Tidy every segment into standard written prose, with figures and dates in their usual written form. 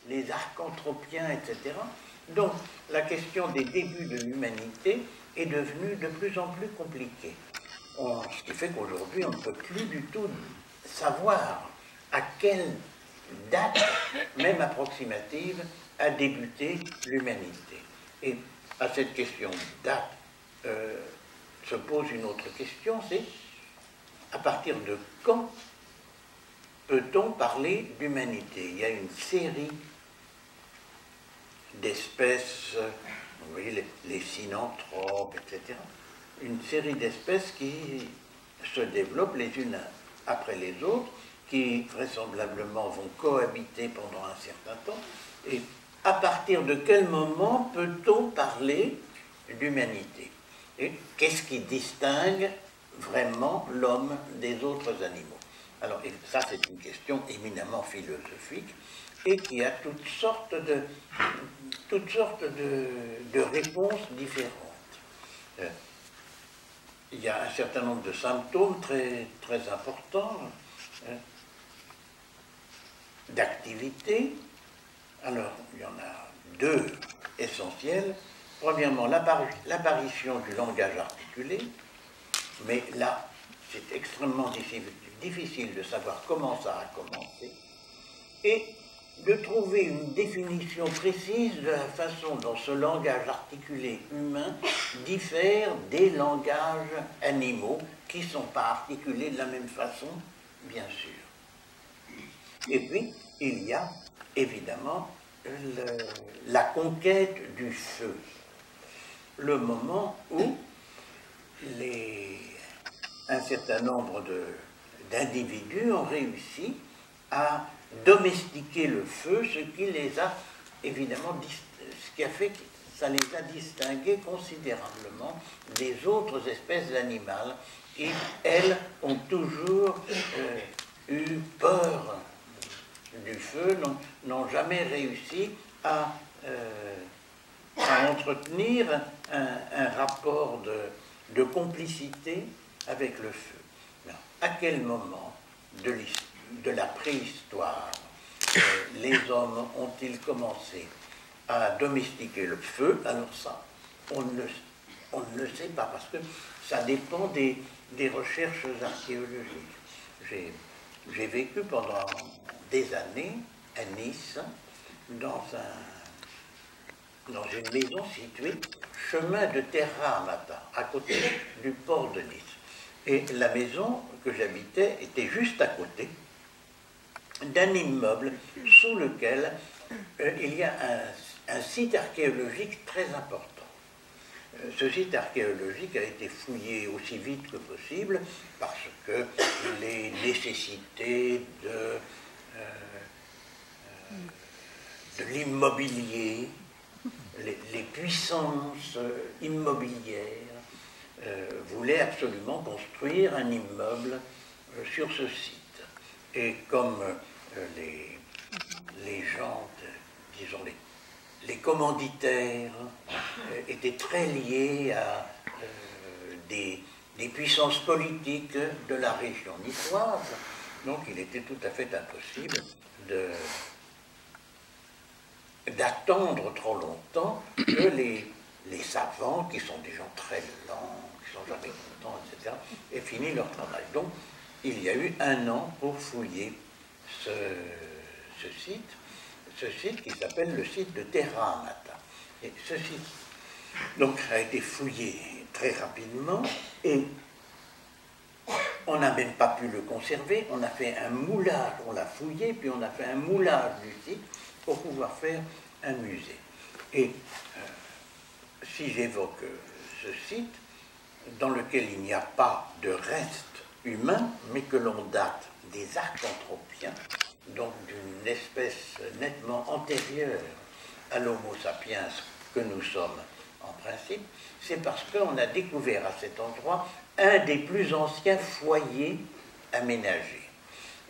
les archanthropiens, etc. Donc la question des débuts de l'humanité est devenue de plus en plus compliquée. Ce qui fait qu'aujourd'hui, on ne peut plus du tout savoir à quelle date, même approximative, a débuté l'humanité. Et à cette question de date se pose une autre question, c'est à partir de quand peut-on parler d'humanité? Il y a une série d'espèces, vous voyez, les synanthropes, etc., une série d'espèces qui se développent les unes après les autres, qui vraisemblablement vont cohabiter pendant un certain temps. Et à partir de quel moment peut-on parler d'humanité? Et qu'est-ce qui distingue vraiment l'homme des autres animaux? Alors, ça, c'est une question éminemment philosophique et qui a toutes sortes de réponses différentes. Il y a un certain nombre de symptômes très, très importants d'activité. Alors, il y en a deux essentiels. Premièrement, l'apparition du langage articulé, mais là, c'est extrêmement difficile de savoir comment ça a commencé, et de trouver une définition précise de la façon dont ce langage articulé humain diffère des langages animaux qui ne sont pas articulés de la même façon, bien sûr. Et puis, il y a évidemment la conquête du feu, le moment où un certain nombre d'individus ont réussi à domestiquer le feu, ce qui les a évidemment, ce qui a fait que ça les a distingués considérablement des autres espèces animales qui, elles, ont toujours eu peur du feu, n'ont jamais réussi à entretenir un rapport de complicité avec le feu. Alors, à quel moment de la préhistoire les hommes ont-ils commencé à domestiquer le feu? Alors ça, on ne le sait pas, parce que ça dépend des recherches archéologiques. J'ai vécu pendant des années à Nice, dans une maison située chemin de Terra Amata, à côté du port de Nice. Et la maison que j'habitais était juste à côté d'un immeuble sous lequel il y a un site archéologique très important. Ce site archéologique a été fouillé aussi vite que possible parce que les nécessités de l'immobilier, les puissances immobilières voulaient absolument construire un immeuble sur ce site. Et comme les gens, disons les commanditaires, étaient très liés à des puissances politiques de la région niçoise, donc il était tout à fait impossible d'attendre trop longtemps que les savants, qui sont des gens très lents, qui sont jamais contents, etc., aient fini leur travail. Donc, il y a eu 1 an pour fouiller ce site qui s'appelle le site de Terra Amata. Et ce site donc, a été fouillé très rapidement et on n'a même pas pu le conserver. On a fait un moulage, on l'a fouillé, puis on a fait un moulage du site pour pouvoir faire un musée. Et si j'évoque ce site, dans lequel il n'y a pas de restes humains, mais que l'on date des archanthropiens, donc d'une espèce nettement antérieure à l'Homo sapiens que nous sommes en principe, c'est parce qu'on a découvert à cet endroit un des plus anciens foyers aménagés.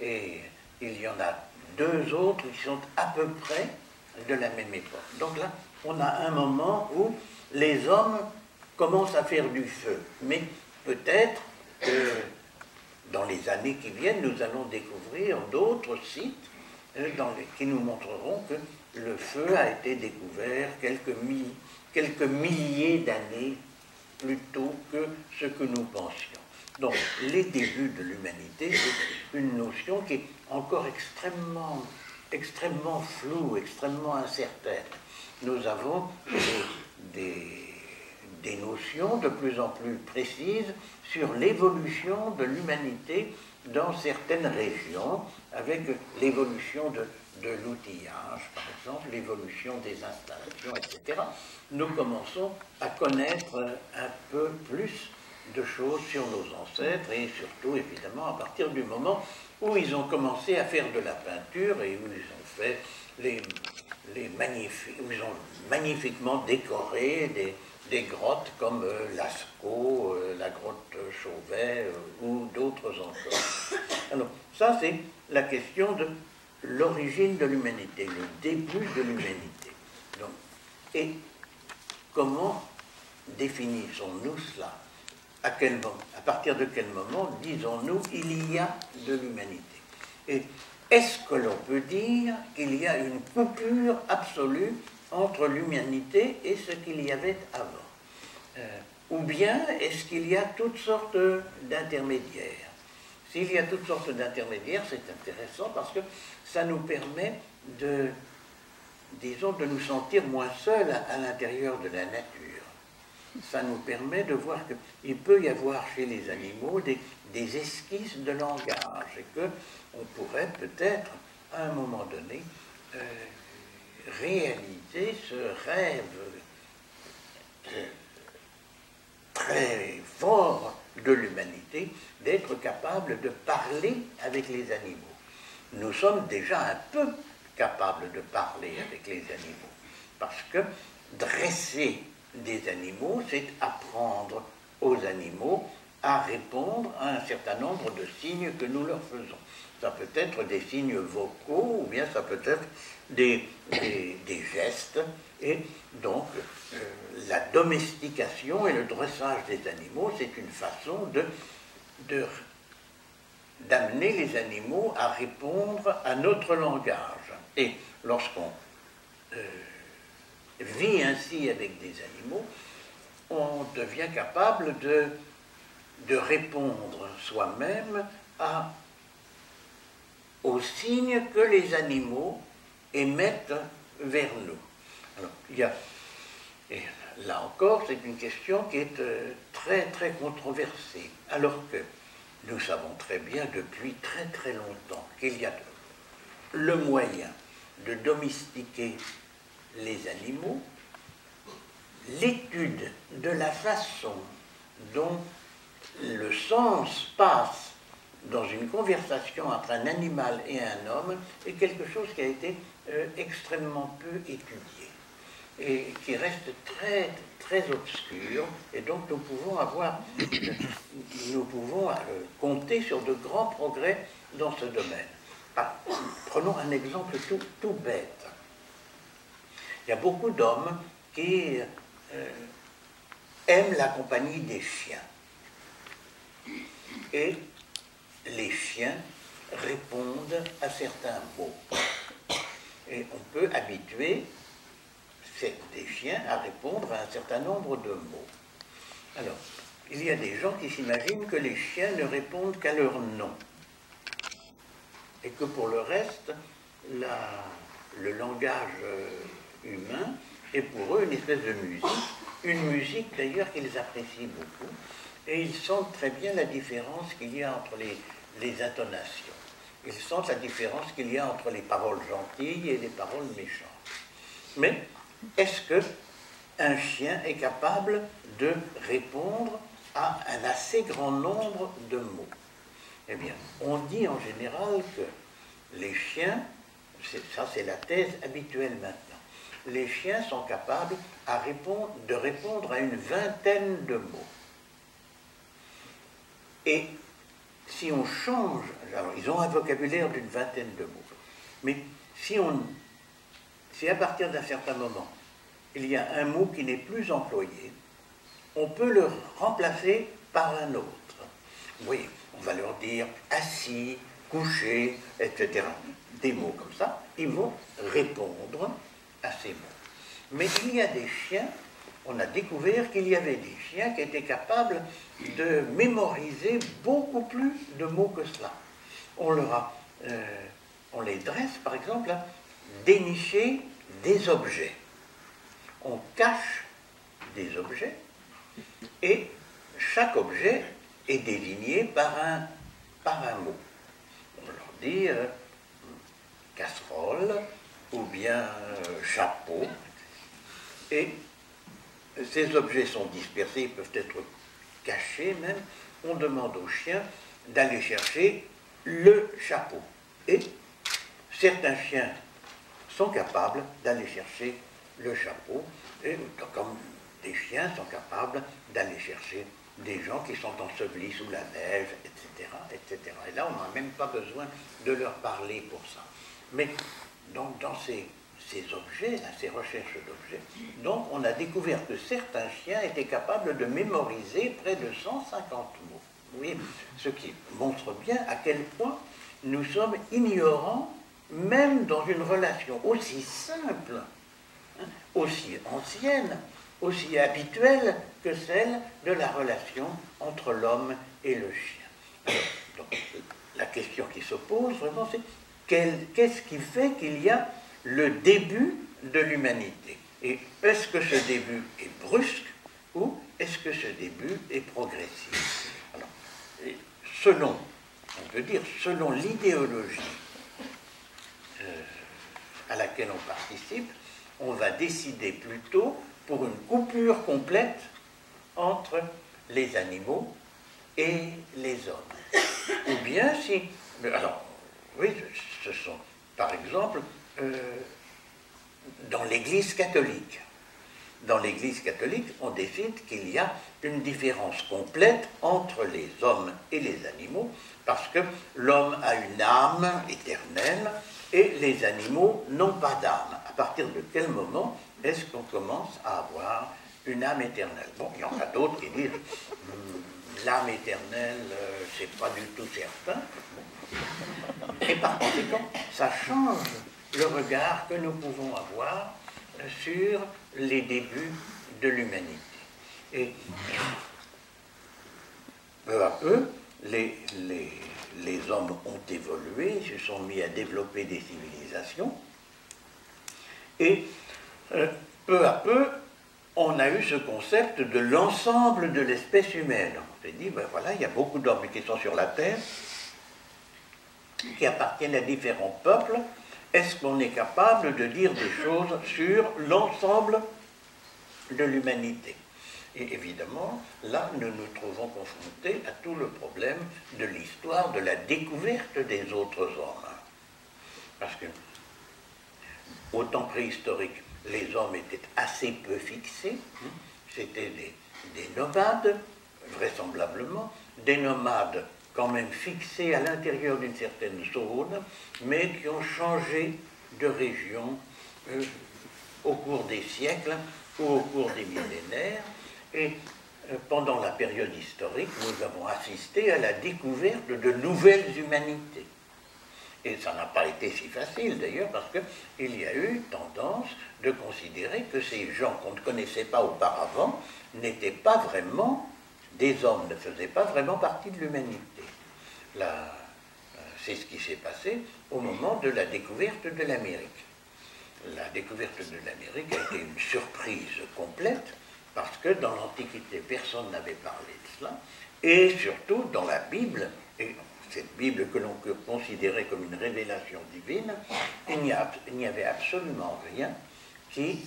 Et il y en a 2 autres qui sont à peu près de la même époque. Donc là, on a un moment où les hommes commencent à faire du feu. Mais peut-être que dans les années qui viennent, nous allons découvrir d'autres sites qui nous montreront que le feu a été découvert quelques milliers d'années plus tôt que ce que nous pensions. Donc, les débuts de l'humanité, c'est une notion qui est encore extrêmement floue, extrêmement incertaine. Nous avons des notions de plus en plus précises sur l'évolution de l'humanité dans certaines régions, avec l'évolution de l'outillage, par exemple, l'évolution des installations, etc. Nous commençons à connaître un peu plus de choses sur nos ancêtres, et surtout, évidemment, à partir du moment où ils ont commencé à faire de la peinture et où ils ont fait où ils ont magnifiquement décoré des grottes comme Lascaux, la grotte Chauvet ou d'autres encore. Alors, ça, c'est la question de l'origine de l'humanité, le début de l'humanité. Donc, et comment définissons-nous cela? À partir de quel moment, disons-nous, il y a de l'humanité? Et est-ce que l'on peut dire qu'il y a une coupure absolue entre l'humanité et ce qu'il y avait avant? Ou bien est-ce qu'il y a toutes sortes d'intermédiaires? S'il y a toutes sortes d'intermédiaires, c'est intéressant parce que ça nous permet disons, de nous sentir moins seuls à l'intérieur de la nature. Ça nous permet de voir qu'il peut y avoir chez les animaux des esquisses de langage et qu'on pourrait peut-être, à un moment donné, réaliser ce rêve très fort de l'humanité d'être capable de parler avec les animaux. Nous sommes déjà un peu capables de parler avec les animaux parce que dresser des animaux, c'est apprendre aux animaux à répondre à un certain nombre de signes que nous leur faisons. Ça peut être des signes vocaux ou bien ça peut être des gestes. Et donc, la domestication et le dressage des animaux, c'est une façon d'amener les animaux à répondre à notre langage. Et lorsqu'on vit ainsi avec des animaux, on devient capable de répondre soi-même aux signes que les animaux émettent vers nous. Alors, et là encore, c'est une question qui est très très controversée, alors que nous savons très bien depuis très très longtemps qu'il y a le moyen de domestiquer les animaux, l'étude de la façon dont le sens passe dans une conversation entre un animal et un homme est quelque chose qui a été extrêmement peu étudié et qui reste très, très obscur, et donc nous pouvons compter sur de grands progrès dans ce domaine. Prenons un exemple tout bête. Il y a beaucoup d'hommes qui aiment la compagnie des chiens. Et les chiens répondent à certains mots. Et on peut habituer des chiens à répondre à un certain nombre de mots. Alors, il y a des gens qui s'imaginent que les chiens ne répondent qu'à leur nom. Et que pour le reste, le langage humain est pour eux une espèce de musique d'ailleurs qu'ils apprécient beaucoup, et ils sentent très bien la différence qu'il y a entre les intonations. Ils sentent la différence qu'il y a entre les paroles gentilles et les paroles méchantes. Mais est-ce qu'un chien est capable de répondre à un assez grand nombre de mots? Eh bien, on dit en général que les chiens, ça c'est la thèse habituelle maintenant, les chiens sont capables de répondre à une vingtaine de mots. Et si on change, alors ils ont un vocabulaire d'une vingtaine de mots, mais si à partir d'un certain moment, il y a un mot qui n'est plus employé, on peut le remplacer par un autre. Oui, on va leur dire assis, couché, etc. Des mots comme ça, ils vont répondre à ces mots. Mais il y a des chiens, on a découvert qu'il y avait des chiens qui étaient capables de mémoriser beaucoup plus de mots que cela. On les dresse, par exemple, à dénicher des objets. On cache des objets et chaque objet est désigné par un mot. On leur dit casserole ou bien chapeau. Et ces objets sont dispersés, ils peuvent être cachés même. On demande aux chiens d'aller chercher le chapeau. Et certains chiens sont capables d'aller chercher le chapeau, et comme des chiens sont capables d'aller chercher des gens qui sont ensevelis sous la neige, etc., etc. Et là, on n'a même pas besoin de leur parler pour ça. Mais donc, dans ces objets, là, ces recherches d'objets, donc on a découvert que certains chiens étaient capables de mémoriser près de 150 mots. Oui, ce qui montre bien à quel point nous sommes ignorants, même dans une relation aussi simple, hein, aussi ancienne, aussi habituelle que celle de la relation entre l'homme et le chien. Alors, donc, la question qui se pose vraiment, c'est qu'est-ce qui fait qu'il y a le début de l'humanité? Et est-ce que ce début est brusque ou est-ce que ce début est progressif? Alors, on peut dire, selon l'idéologie à laquelle on participe, on va décider plutôt pour une coupure complète entre les animaux et les hommes. Ou bien si... Alors, oui, ce sont, par exemple, dans l'Église catholique. Dans l'Église catholique, on décide qu'il y a une différence complète entre les hommes et les animaux, parce que l'homme a une âme éternelle et les animaux n'ont pas d'âme. À partir de quel moment est-ce qu'on commence à avoir une âme éternelle? Bon, il y en a d'autres qui disent l'âme éternelle, c'est pas du tout certain. Et par conséquent, ça change le regard que nous pouvons avoir sur les débuts de l'humanité. Et peu à peu, les hommes ont évolué, se sont mis à développer des civilisations, et peu à peu, on a eu ce concept de l'ensemble de l'espèce humaine. On s'est dit, ben voilà, il y a beaucoup d'hommes qui sont sur la Terre, qui appartiennent à différents peuples. Est-ce qu'on est capable de dire des choses sur l'ensemble de l'humanité? Et évidemment, là, nous nous trouvons confrontés à tout le problème de l'histoire de la découverte des autres hommes. Parce que, au temps préhistorique, les hommes étaient assez peu fixés. C'était des nomades, vraisemblablement, des nomades quand même fixés à l'intérieur d'une certaine zone, mais qui ont changé de région au cours des siècles ou au cours des millénaires. Et pendant la période historique, nous avons assisté à la découverte de nouvelles humanités. Et ça n'a pas été si facile d'ailleurs, parce qu'il y a eu tendance de considérer que ces gens qu'on ne connaissait pas auparavant n'étaient pas vraiment des hommes, ne faisaient pas vraiment partie de l'humanité. C'est ce qui s'est passé au moment de la découverte de l'Amérique. La découverte de l'Amérique a été une surprise complète, parce que dans l'Antiquité, personne n'avait parlé de cela, et surtout dans la Bible, et cette Bible que l'on considérait comme une révélation divine, il n'y avait absolument rien qui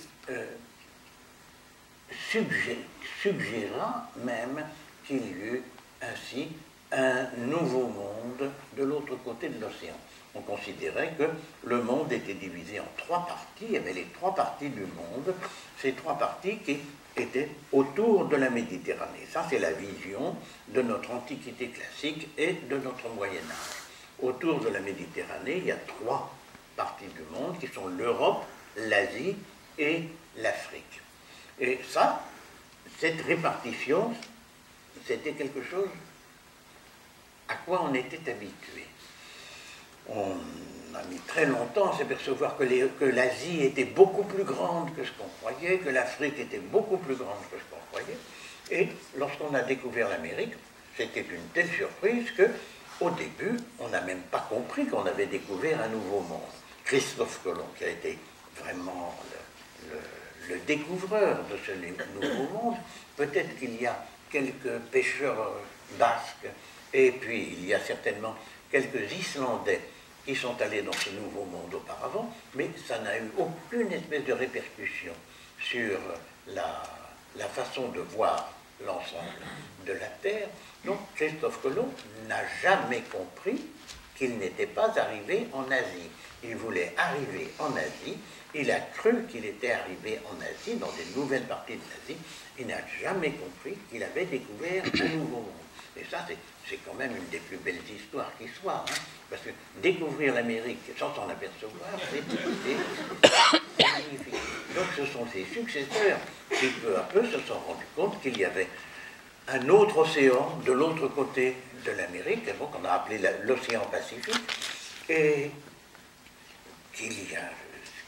suggéra même qu'il y eut ainsi un nouveau monde de l'autre côté de l'océan. On considérait que le monde était divisé en trois parties, il y avait les trois parties du monde, ces trois parties qui étaient autour de la Méditerranée. Ça, c'est la vision de notre Antiquité classique et de notre Moyen-Âge. Autour de la Méditerranée, il y a trois parties du monde qui sont l'Europe, l'Asie et l'Afrique. Et ça, cette répartition, c'était quelque chose à quoi on était habitué. on a mis très longtemps à s'apercevoir que l'Asie était beaucoup plus grande que ce qu'on croyait, que l'Afrique était beaucoup plus grande que ce qu'on croyait. Et lorsqu'on a découvert l'Amérique, c'était une telle surprise que, au début, on n'a même pas compris qu'on avait découvert un nouveau monde. Christophe Colomb, qui a été vraiment le découvreur de ce nouveau monde, peut-être qu'il y a quelques pêcheurs basques, et puis il y a certainement quelques Islandais qui sont allés dans ce nouveau monde auparavant, mais ça n'a eu aucune espèce de répercussion sur la façon de voir l'ensemble de la Terre. Donc Christophe Colomb n'a jamais compris qu'il n'était pas arrivé en Asie. Il voulait arriver en Asie, il a cru qu'il était arrivé en Asie, dans des nouvelles parties de l'Asie, il n'a jamais compris qu'il avait découvert un nouveau monde. Et ça, c'est quand même une des plus belles histoires qui soit, hein, parce que découvrir l'Amérique sans s'en apercevoir, c'est magnifique. Donc ce sont ses successeurs qui, peu à peu, se sont rendus compte qu'il y avait un autre océan de l'autre côté de l'Amérique, qu'on a appelé l'océan Pacifique, et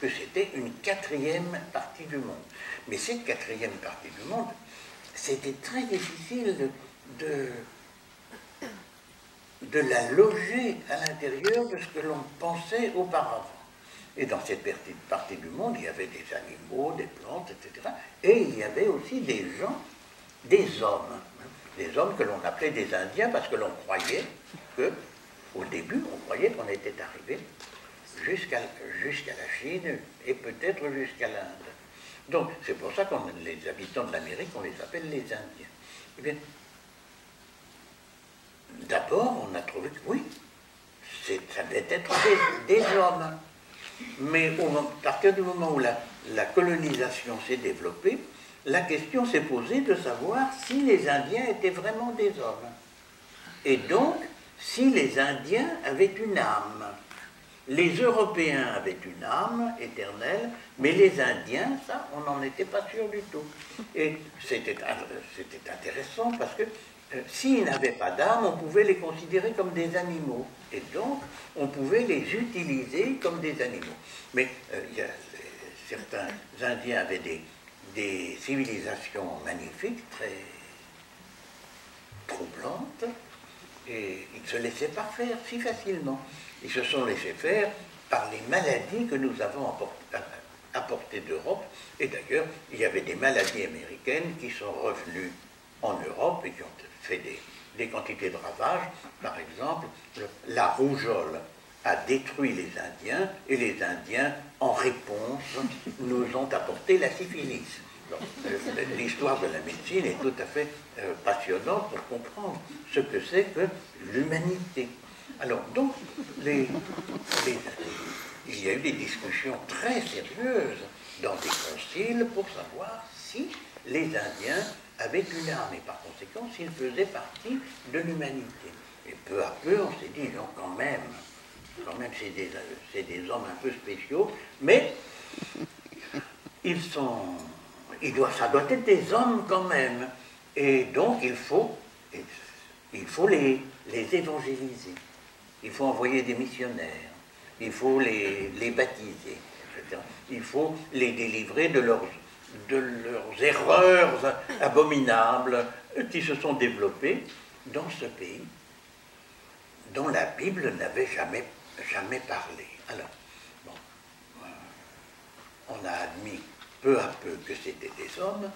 que c'était une quatrième partie du monde. Mais cette quatrième partie du monde, c'était très difficile de la loger à l'intérieur de ce que l'on pensait auparavant. Et dans cette partie du monde, il y avait des animaux, des plantes, etc. Et il y avait aussi des gens, des hommes que l'on appelait des Indiens, parce que l'on croyait que, au début, on croyait qu'on était arrivé jusqu'à la Chine et peut-être jusqu'à l'Inde. Donc, c'est pour ça que les habitants de l'Amérique, on les appelle les Indiens. Eh bien, d'abord, on a trouvé que oui, ça devait être des hommes. Mais à partir du moment où la colonisation s'est développée, la question s'est posée de savoir si les Indiens étaient vraiment des hommes. Et donc, si les Indiens avaient une âme. Les Européens avaient une âme éternelle, mais les Indiens, ça, on n'en était pas sûr du tout. Et c'était intéressant parce que s'ils n'avaient pas d'âme, on pouvait les considérer comme des animaux. Et donc, on pouvait les utiliser comme des animaux. Mais certains Indiens avaient des civilisations magnifiques, très troublantes, et ils ne se laissaient pas faire si facilement. Ils se sont laissés faire par les maladies que nous avons apportées d'Europe. Et d'ailleurs, il y avait des maladies américaines qui sont revenues en Europe et qui ont fait des quantités de ravages. Par exemple, la rougeole a détruit les Indiens et les Indiens, en réponse, nous ont apporté la syphilis. L'histoire de la médecine est tout à fait passionnante pour comprendre ce que c'est que l'humanité. Alors, donc, il y a eu des discussions très sérieuses dans des conciles pour savoir si les Indiens avaient une âme et par conséquent s'ils faisaient partie de l'humanité. Et peu à peu, on s'est dit, non, quand même c'est des hommes un peu spéciaux, mais ça doit être des hommes quand même. Et donc, il faut les évangéliser. Il faut envoyer des missionnaires, il faut les baptiser, etc. Il faut les délivrer de leurs erreurs abominables qui se sont développées dans ce pays dont la Bible n'avait jamais parlé. Alors, bon, on a admis peu à peu que c'était des hommes,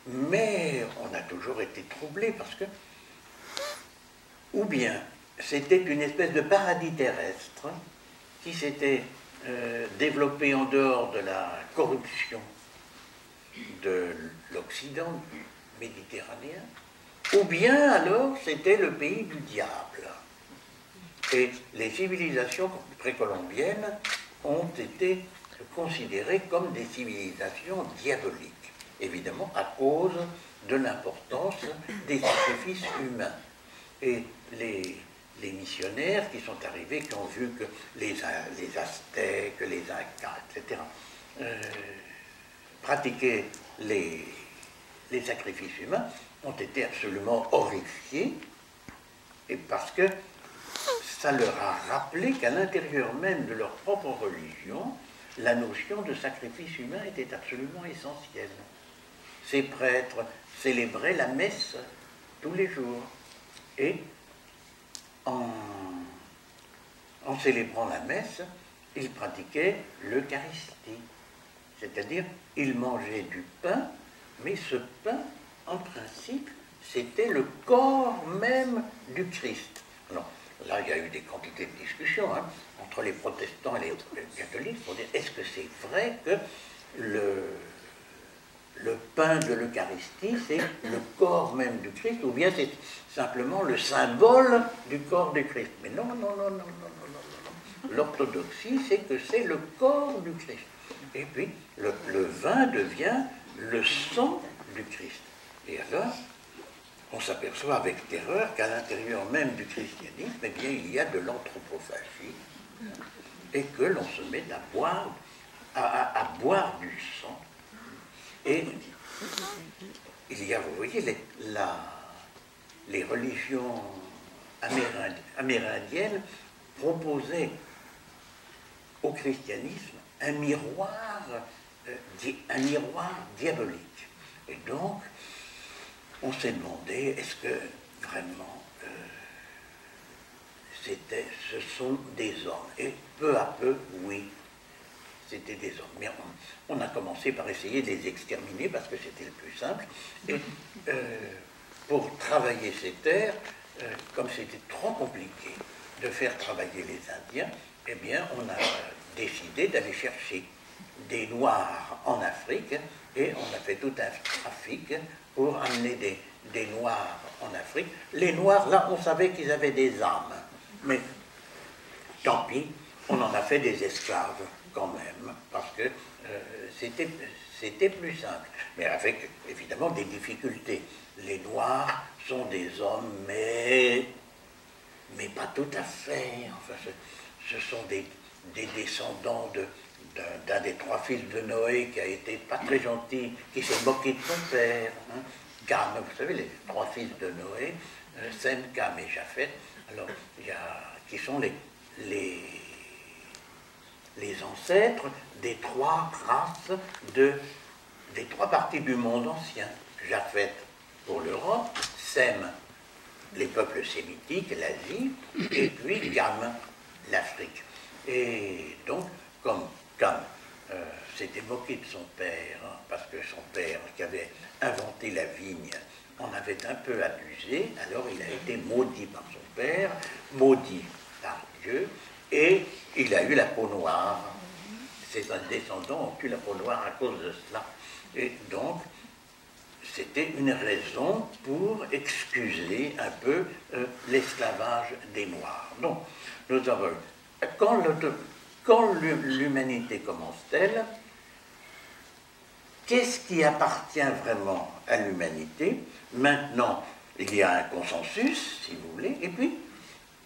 mais on a toujours été troublé parce que, ou bien c'était une espèce de paradis terrestre qui s'était développé en dehors de la corruption de l'Occident méditerranéen, ou bien alors c'était le pays du diable. Et les civilisations précolombiennes ont été considérées comme des civilisations diaboliques, évidemment à cause de l'importance des sacrifices humains. Et les missionnaires qui sont arrivés, qui ont vu que les Aztèques, les Incas, etc., pratiquaient les sacrifices humains, ont été absolument horrifiés, et parce que ça leur a rappelé qu'à l'intérieur même de leur propre religion, la notion de sacrifice humain était absolument essentielle. Ces prêtres célébraient la messe tous les jours. Et en célébrant la messe, ils pratiquaient l'Eucharistie. C'est-à-dire, ils mangeaient du pain, mais ce pain, en principe, c'était le corps même du Christ. Alors, là, il y a eu des quantités de discussions entre les protestants et les catholiques pour dire, est-ce que c'est vrai que le pain de l'Eucharistie, c'est le corps même du Christ, ou bien c'est simplement le symbole du corps du Christ? Mais non, non, non, non, non, non, non, non. L'orthodoxie, c'est que c'est le corps du Christ. Et puis, le vin devient le sang du Christ. Et alors, on s'aperçoit avec terreur qu'à l'intérieur même du christianisme, eh bien, il y a de l'anthropophagie, et que l'on se met à boire du sang. Et il y a, vous voyez, les religions amérindiennes proposaient au christianisme un miroir diabolique. Et donc, on s'est demandé, est-ce que vraiment ce sont des hommes? Et peu à peu, oui, c'était des hommes. Mais on a commencé par essayer de les exterminer parce que c'était le plus simple. Et pour travailler ces terres, comme c'était trop compliqué de faire travailler les Indiens, eh bien, on a décidé d'aller chercher des Noirs en Afrique, et on a fait tout un trafic pour amener des Noirs en Afrique. Les Noirs, là, on savait qu'ils avaient des âmes, mais tant pis, on en a fait des esclaves quand même, parce que c'était plus simple, mais avec évidemment des difficultés. Les Noirs sont des hommes, mais pas tout à fait. Enfin, ce sont des descendants d'un des trois fils de Noé qui a été pas très gentil, qui s'est moqué de son père. Cam, vous savez, les trois fils de Noé, Sem, Cam et Japheth, alors, qui sont les ancêtres des trois races des trois parties du monde ancien. Japheth pour l'Europe, Sem, les peuples sémitiques, l'Asie, et puis Cam, l'Afrique. Et donc, comme Cam s'était moqué de son père, parce que son père, qui avait inventé la vigne, en avait un peu abusé, alors il a été maudit par son père, maudit par Dieu, et il a eu la peau noire. Ses descendants ont eu la peau noire à cause de cela. Et donc, c'était une raison pour excuser un peu l'esclavage des Noirs. Donc, nous avons, quand l'humanité commence-t-elle, qu'est-ce qui appartient vraiment à l'humanité? Maintenant, il y a un consensus, si vous voulez, et puis,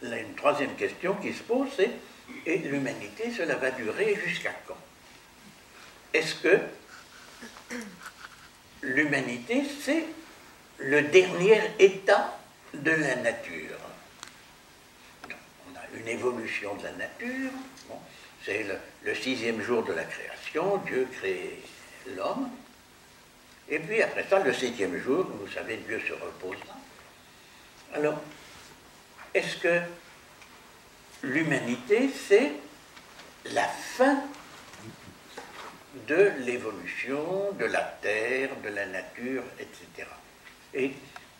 là, une troisième question qui se pose, c'est, et l'humanité, cela va durer jusqu'à quand? Est-ce que l'humanité, c'est le dernier état de la nature? Donc, on a une évolution de la nature, bon, c'est le 6e jour de la création, Dieu crée l'homme, et puis après ça, le 7e jour, vous savez, Dieu se repose. Alors, est-ce que l'humanité, c'est la fin de l'évolution de la terre, de la nature, etc. Et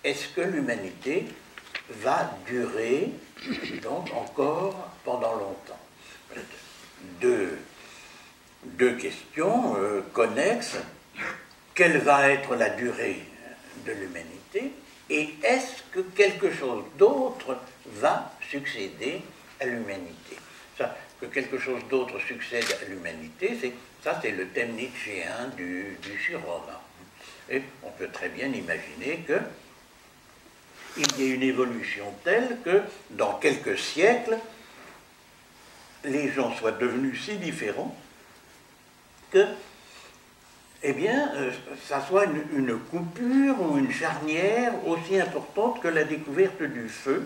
est-ce que l'humanité va durer donc encore pendant longtemps? Deux questions connexes. Quelle va être la durée de l'humanité? Et est-ce que quelque chose d'autre va succéder à l'humanité? Ça, que quelque chose d'autre succède à l'humanité, c'est le thème nietzschéen du surhomme. Et on peut très bien imaginer qu'il y ait une évolution telle que, dans quelques siècles, les gens soient devenus si différents que, eh bien, ça soit une coupure ou une charnière aussi importante que la découverte du feu,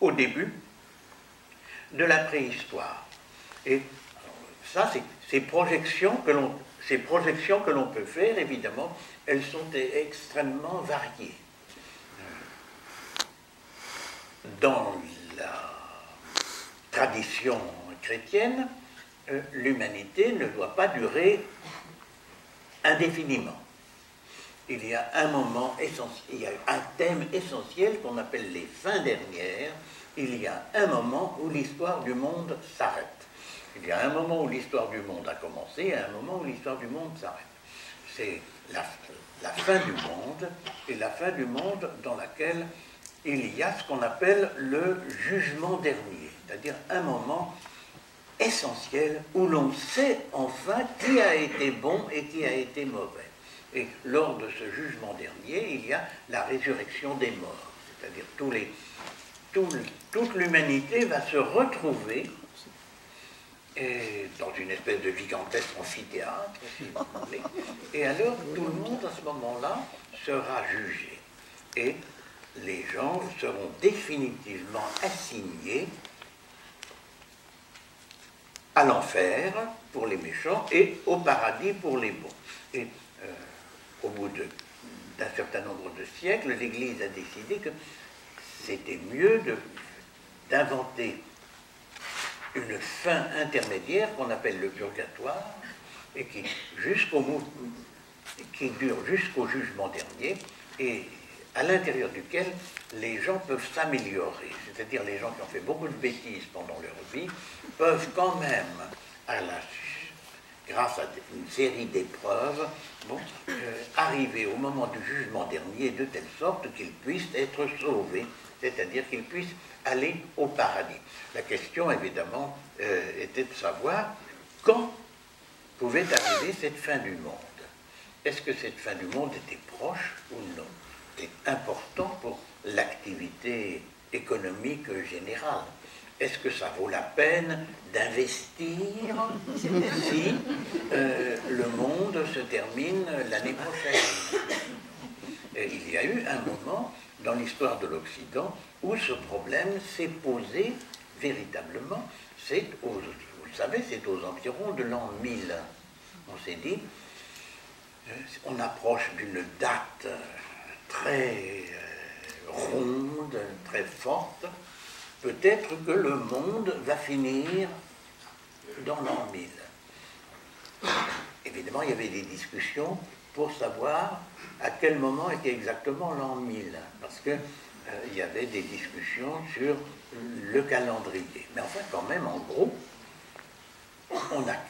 au début, de la préhistoire. Et ça, ces projections que l'on peut faire, évidemment, elles sont extrêmement variées. Dans la tradition chrétienne, l'humanité ne doit pas durer indéfiniment. Il y a un moment essentiel, il y a un thème essentiel qu'on appelle les fins dernières. Il y a un moment où l'histoire du monde s'arrête. Il y a un moment où l'histoire du monde a commencé et un moment où l'histoire du monde s'arrête. C'est la fin du monde, et la fin du monde dans laquelle il y a ce qu'on appelle le jugement dernier, c'est-à-dire un moment essentiel où l'on sait enfin qui a été bon et qui a été mauvais. Et lors de ce jugement dernier, il y a la résurrection des morts, c'est-à-dire toute l'humanité va se retrouver dans une espèce de gigantesque amphithéâtre, si vous voulez, et alors tout le monde à ce moment-là sera jugé. Et les gens seront définitivement assignés à l'enfer pour les méchants et au paradis pour les bons. Et au bout d'un certain nombre de siècles, l'Église a décidé que c'était mieux d'inventer une fin intermédiaire qu'on appelle le purgatoire et qui dure jusqu'au jugement dernier et à l'intérieur duquel les gens peuvent s'améliorer. C'est-à-dire les gens qui ont fait beaucoup de bêtises pendant leur vie peuvent quand même, grâce à une série d'épreuves, arriver au moment du jugement dernier de telle sorte qu'ils puissent être sauvés, c'est-à-dire qu'ils puissent aller au paradis. La question, évidemment, était de savoir quand pouvait arriver cette fin du monde. Est-ce que cette fin du monde était proche ou non? C'est important pour l'activité économique générale. Est-ce que ça vaut la peine d'investir si le monde se termine l'année prochaine? Et il y a eu un moment dans l'histoire de l'Occident où ce problème s'est posé véritablement. Vous le savez, c'est aux environs de l'an 1000. On s'est dit, on approche d'une date très ronde, très forte. Peut-être que le monde va finir dans l'an 1000. Évidemment, il y avait des discussions pour savoir à quel moment était exactement l'an 1000, parce qu'il y avait des discussions sur le calendrier. Mais enfin, quand même, en gros,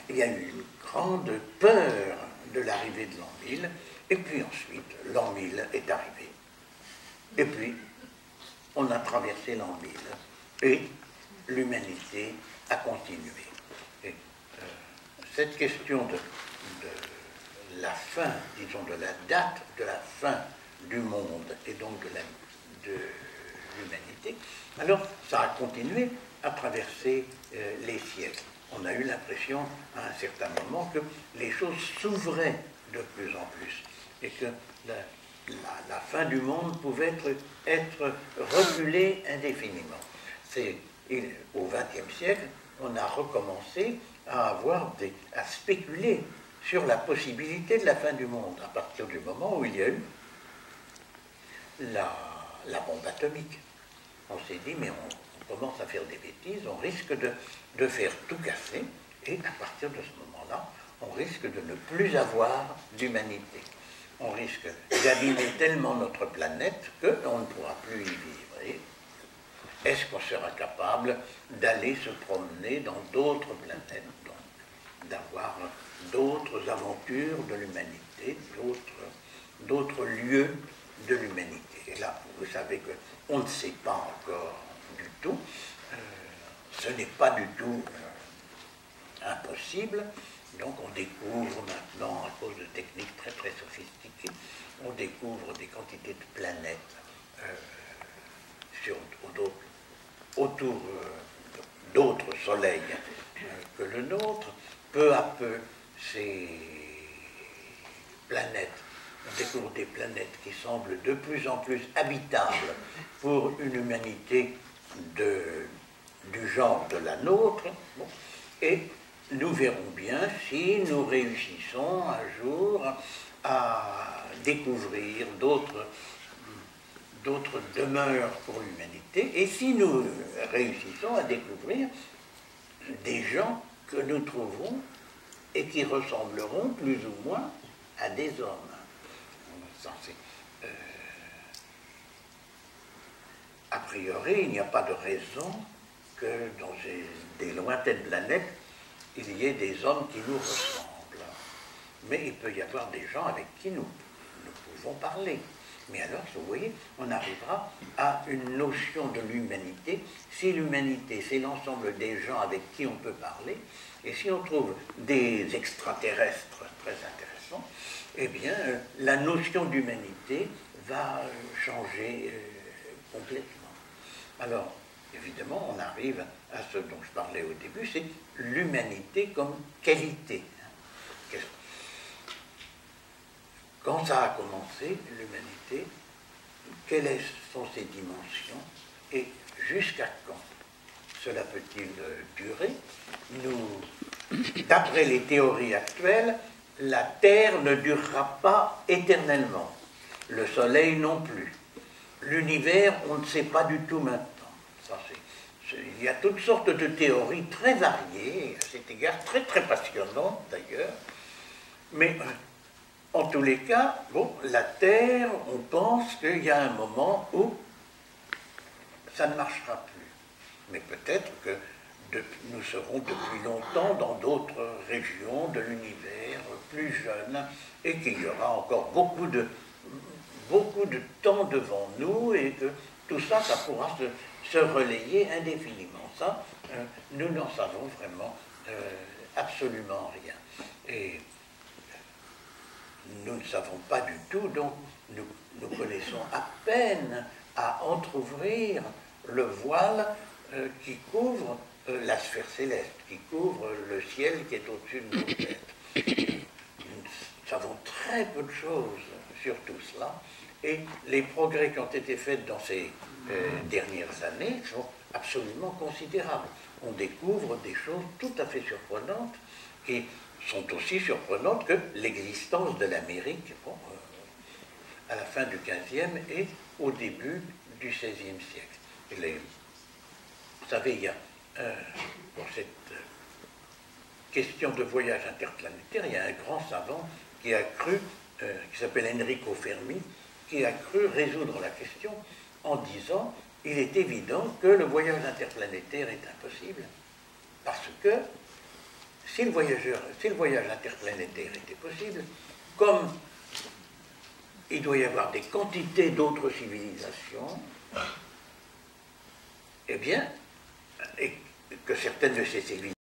il y a eu une grande peur de l'arrivée de l'an 1000, et puis ensuite, l'an 1000 est arrivé. Et puis, on a traversé l'an 1000, et l'humanité a continué. Et, cette question de la fin, disons, de la date de la fin du monde, et donc de l'humanité, alors ça a continué à traverser les siècles. On a eu l'impression, à un certain moment, que les choses s'ouvraient de plus en plus, et que la fin du monde pouvait être reculée indéfiniment. Au XXe siècle, on a recommencé à spéculer sur la possibilité de la fin du monde, à partir du moment où il y a eu la bombe atomique. On s'est dit, mais on commence à faire des bêtises, on risque de faire tout casser, et à partir de ce moment-là, on risque de ne plus avoir d'humanité. On risque d'abîmer tellement notre planète qu'on ne pourra plus y vivre. Et est-ce qu'on sera capable d'aller se promener dans d'autres planètes, donc d'avoir d'autres aventures de l'humanité, d'autres lieux de l'humanité? Et là, vous savez qu'on ne sait pas encore du tout. Ce n'est pas du tout impossible. Donc on découvre maintenant, à cause de techniques très très sophistiquées, on découvre des quantités de planètes autour d'autres soleils que le nôtre. Peu à peu, ces planètes, on découvre des planètes qui semblent de plus en plus habitables pour une humanité de du genre de la nôtre, bon, et nous verrons bien si nous réussissons un jour à découvrir d'autres demeures pour l'humanité, et si nous réussissons à découvrir des gens que nous trouverons et qui ressembleront plus ou moins à des hommes. A priori, il n'y a pas de raison que dans des lointaines planètes, il y ait des hommes qui nous ressemblent. Mais il peut y avoir des gens avec qui nous pouvons parler. Mais alors, vous voyez, on arrivera à une notion de l'humanité. Si l'humanité, c'est l'ensemble des gens avec qui on peut parler, et si on trouve des extraterrestres très intéressants, eh bien, la notion d'humanité va changer complètement. Alors, évidemment, on arrive à ce dont je parlais au début, c'est l'humanité comme qualité. Quand ça a commencé, l'humanité, quelles sont ses dimensions et jusqu'à quand cela peut-il durer? D'après les théories actuelles, la Terre ne durera pas éternellement, le Soleil non plus. L'univers, on ne sait pas du tout maintenant. Il y a toutes sortes de théories très variées, à cet égard très très passionnantes d'ailleurs, mais en tous les cas, bon, la Terre, on pense qu'il y a un moment où ça ne marchera plus. Mais peut-être que nous serons depuis longtemps dans d'autres régions de l'univers, plus jeunes, et qu'il y aura encore beaucoup de temps devant nous, et que tout ça, ça pourra se relayer indéfiniment. Ça, nous n'en savons vraiment absolument rien. Et nous ne savons pas du tout, donc nous connaissons à peine à entrouvrir le voile qui couvre la sphère céleste, qui couvre le ciel qui est au-dessus de nos têtes. Nous savons très peu de choses sur tout cela, et les progrès qui ont été faits dans ces dernières années sont absolument considérables. On découvre des choses tout à fait surprenantes, qui sont aussi surprenantes que l'existence de l'Amérique à la fin du XVe et au début du XVIe siècle. Vous savez, il y a pour cette question de voyage interplanétaire, il y a un grand savant qui s'appelle Enrico Fermi, qui a cru résoudre la question en disant il est évident que le voyage interplanétaire est impossible, parce que si le voyage interplanétaire était possible, comme il doit y avoir des quantités d'autres civilisations, eh bien, et que certaines de ces civilisations